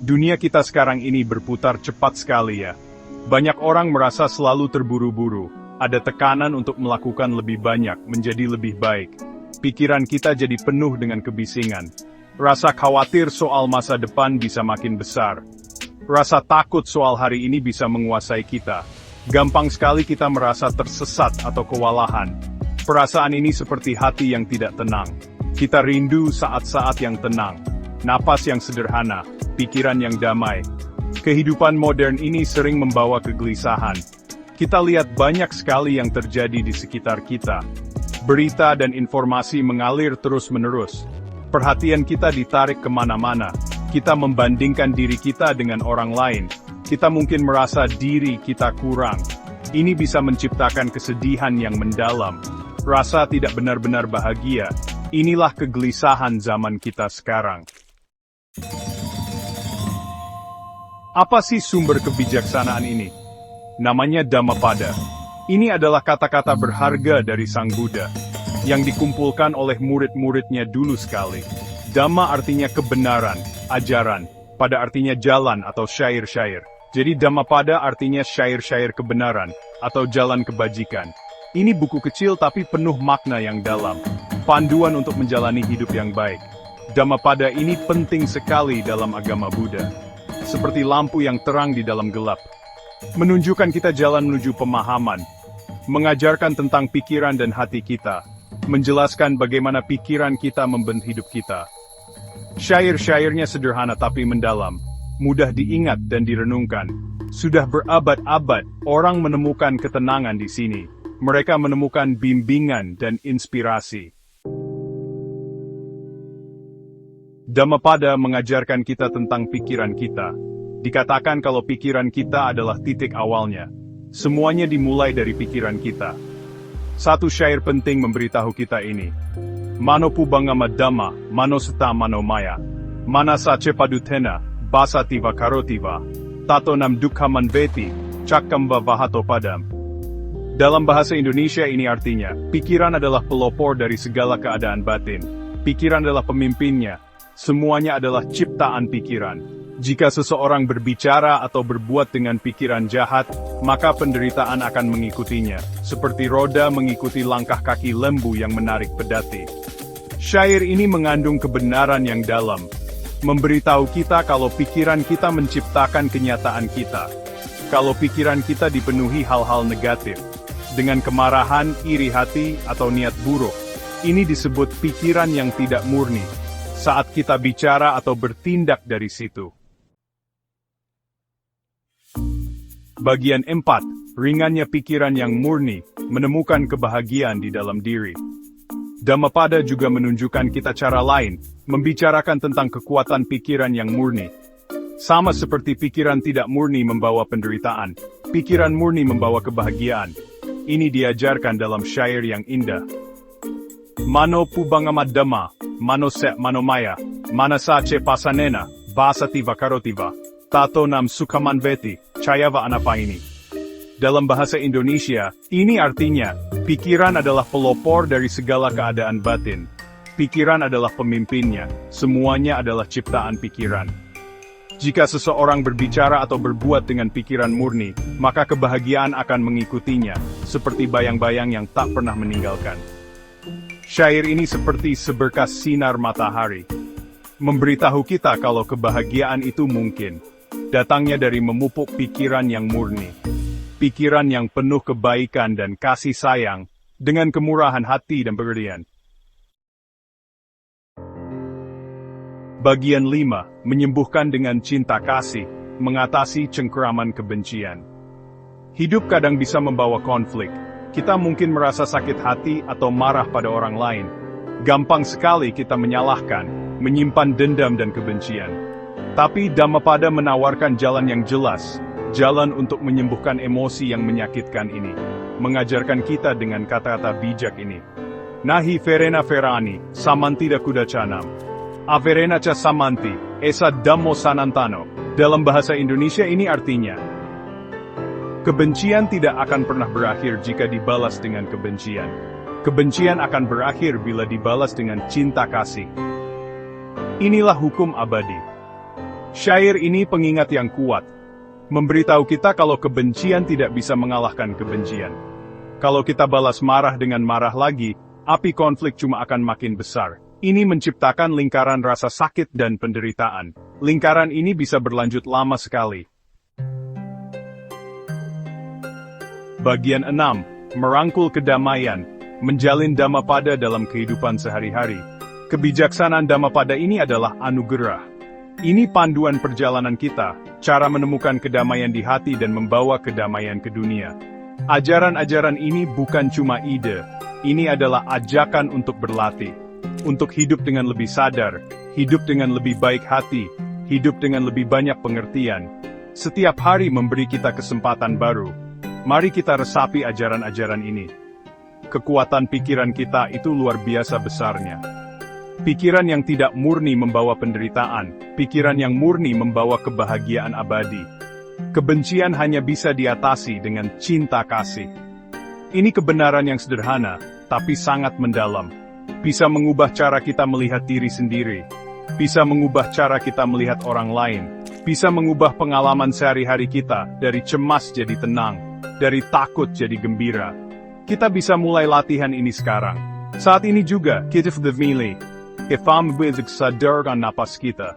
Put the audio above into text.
Dunia kita sekarang ini berputar cepat sekali ya. Banyak orang merasa selalu terburu-buru, ada tekanan untuk melakukan lebih banyak, menjadi lebih baik. Pikiran kita jadi penuh dengan kebisingan. Rasa khawatir soal masa depan bisa makin besar. Rasa takut soal hari ini bisa menguasai kita. Gampang sekali kita merasa tersesat atau kewalahan. Perasaan ini seperti hati yang tidak tenang. Kita rindu saat-saat yang tenang, napas yang sederhana, pikiran yang damai. Kehidupan modern ini sering membawa kegelisahan. Kita lihat banyak sekali yang terjadi di sekitar kita. Berita dan informasi mengalir terus-menerus. Perhatian kita ditarik kemana-mana. Kita membandingkan diri kita dengan orang lain. Kita mungkin merasa diri kita kurang. Ini bisa menciptakan kesedihan yang mendalam. Rasa tidak benar-benar bahagia. Inilah kegelisahan zaman kita sekarang. Apa sih sumber kebijaksanaan ini? Namanya Dhammapada. Ini adalah kata-kata berharga dari Sang Buddha, yang dikumpulkan oleh murid-muridnya dulu sekali. Dhamma artinya kebenaran, ajaran, pada artinya jalan atau syair-syair. Jadi Dhammapada artinya syair-syair kebenaran, atau jalan kebajikan. Ini buku kecil tapi penuh makna yang dalam. Panduan untuk menjalani hidup yang baik. Dhammapada ini penting sekali dalam agama Buddha. Seperti lampu yang terang di dalam gelap. Menunjukkan kita jalan menuju pemahaman. Mengajarkan tentang pikiran dan hati kita. Menjelaskan bagaimana pikiran kita membentuk hidup kita. Syair-syairnya sederhana tapi mendalam. Mudah diingat dan direnungkan. Sudah berabad-abad, orang menemukan ketenangan di sini. Mereka menemukan bimbingan dan inspirasi. Dhammapada mengajarkan kita tentang pikiran kita. Dikatakan kalau pikiran kita adalah titik awalnya. Semuanya dimulai dari pikiran kita. Satu syair penting memberitahu kita ini. Mano pubangama dhamma, mano seta mano maya. Manasa cepadutena, basativa karotiva. Tato nam dukha manveti, cakamba vahato padam. Dalam bahasa Indonesia ini artinya, pikiran adalah pelopor dari segala keadaan batin. Pikiran adalah pemimpinnya. Semuanya adalah ciptaan pikiran. Jika seseorang berbicara atau berbuat dengan pikiran jahat, maka penderitaan akan mengikutinya, seperti roda mengikuti langkah kaki lembu yang menarik pedati. Syair ini mengandung kebenaran yang dalam, memberitahu kita kalau pikiran kita menciptakan kenyataan kita. Kalau pikiran kita dipenuhi hal-hal negatif, dengan kemarahan, iri hati, atau niat buruk, ini disebut pikiran yang tidak murni. Saat kita bicara atau bertindak dari situ. Bagian 4. Ringannya pikiran yang murni, menemukan kebahagiaan di dalam diri. Dhammapada juga menunjukkan kita cara lain, membicarakan tentang kekuatan pikiran yang murni. Sama seperti pikiran tidak murni membawa penderitaan, pikiran murni membawa kebahagiaan. Ini diajarkan dalam syair yang indah. Mano pubangama dhamma, mano se mano maya, manasa ce pasanena, basativa karotiva, tato nam sukamanveti, cayava anapaini. Dalam bahasa Indonesia, ini artinya, pikiran adalah pelopor dari segala keadaan batin. Pikiran adalah pemimpinnya, semuanya adalah ciptaan pikiran. Jika seseorang berbicara atau berbuat dengan pikiran murni, maka kebahagiaan akan mengikutinya, seperti bayang-bayang yang tak pernah meninggalkan. Syair ini seperti seberkas sinar matahari. Memberitahu kita kalau kebahagiaan itu mungkin. Datangnya dari memupuk pikiran yang murni. Pikiran yang penuh kebaikan dan kasih sayang, dengan kemurahan hati dan pengertian. Bagian 5. Menyembuhkan dengan cinta kasih, mengatasi cengkeraman kebencian. Hidup kadang bisa membawa konflik. Kita mungkin merasa sakit hati atau marah pada orang lain. Gampang sekali kita menyalahkan, menyimpan dendam dan kebencian. Tapi Dhammapada menawarkan jalan yang jelas, jalan untuk menyembuhkan emosi yang menyakitkan ini. Mengajarkan kita dengan kata-kata bijak ini. Nahi verena verani, samantida kudacanam. Averena ca samanti, esa dhammo sanantano. Dalam bahasa Indonesia ini artinya, kebencian tidak akan pernah berakhir jika dibalas dengan kebencian. Kebencian akan berakhir bila dibalas dengan cinta kasih. Inilah hukum abadi. Syair ini pengingat yang kuat. Memberitahu kita kalau kebencian tidak bisa mengalahkan kebencian. Kalau kita balas marah dengan marah lagi, api konflik cuma akan makin besar. Ini menciptakan lingkaran rasa sakit dan penderitaan. Lingkaran ini bisa berlanjut lama sekali. Bagian 6. Merangkul kedamaian. Menjalin Dhammapada dalam kehidupan sehari-hari. Kebijaksanaan Dhammapada ini adalah anugerah. Ini panduan perjalanan kita, cara menemukan kedamaian di hati dan membawa kedamaian ke dunia. Ajaran-ajaran ini bukan cuma ide, ini adalah ajakan untuk berlatih. Untuk hidup dengan lebih sadar, hidup dengan lebih baik hati, hidup dengan lebih banyak pengertian. Setiap hari memberi kita kesempatan baru. Mari kita resapi ajaran-ajaran ini. Kekuatan pikiran kita itu luar biasa besarnya. Pikiran yang tidak murni membawa penderitaan, pikiran yang murni membawa kebahagiaan abadi. Kebencian hanya bisa diatasi dengan cinta kasih. Ini kebenaran yang sederhana, tapi sangat mendalam. Bisa mengubah cara kita melihat diri sendiri. Bisa mengubah cara kita melihat orang lain. Bisa mengubah pengalaman sehari-hari kita, dari cemas jadi tenang, dari takut jadi gembira. Kita bisa mulai latihan ini sekarang. Saat ini juga, kita memilih. Ifam with sadar napas kita.